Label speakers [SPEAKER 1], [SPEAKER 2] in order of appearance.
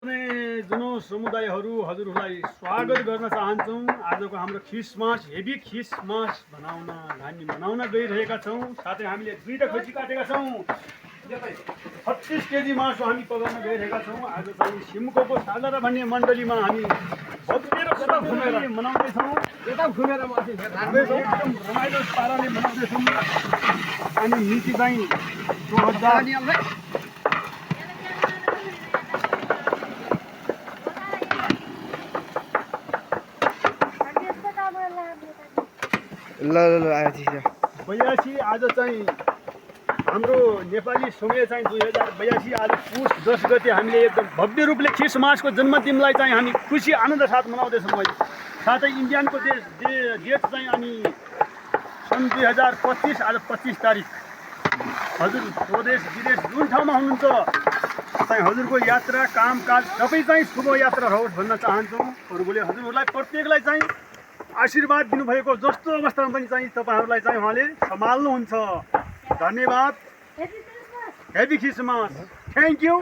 [SPEAKER 1] जुन समुदायहरू हजुरहरूलाई स्वागत गर्न चाहन्छौँ। आजको हाम्रो खिसमास हेभी खिसमास हामी मनाउन गइरहेका छौँ। साथै हामीले 2टा खसी काटेका छौँ। 36 केजी मासु हामी पकाउन गइरहेका छौँ। आज चाहिँ सिमकोको साधारण भन्ने मण्डलीमा हामी भव्य र घुमेर मनाउँदैछौँ। एकदम रमाइलो पाराले मनाउँदैछौँ। अनि मिति चाहिँ 2000 82 आज चाहिँ हाम्रो नेपाली समय चाहिँ 2082 आज पुस 10 गते हामीले एकदम भव्य रूपले खिसमासको जन्मदिनलाई चाहिँ हामी खुसी आनन्द साथ मनाउँदैछौँ। अहिले साथै इन्डियनको डेट चाहिँ अनि सन् 2025 आज 25 तारिक। हजुर स्वदेश विदेश जुन ठाउँमा हुनुहुन्छ चाहिँ हजुरको यात्रा कामकाज सबै चाहिँ शुभ यात्रा रहोस् भन्न चाहन्छौँ। प्रभुले हजुरहरूलाई प्रत्येकलाई चाहिँ आशीर्वाद दिनुभएको जस्तो अवस्थामा पनि चाहिँ तपाईँहरूलाई चाहिँ उहाँले सम्हाल्नुहुन्छ। धन्यवाद। Heavy Christmas. Thank you.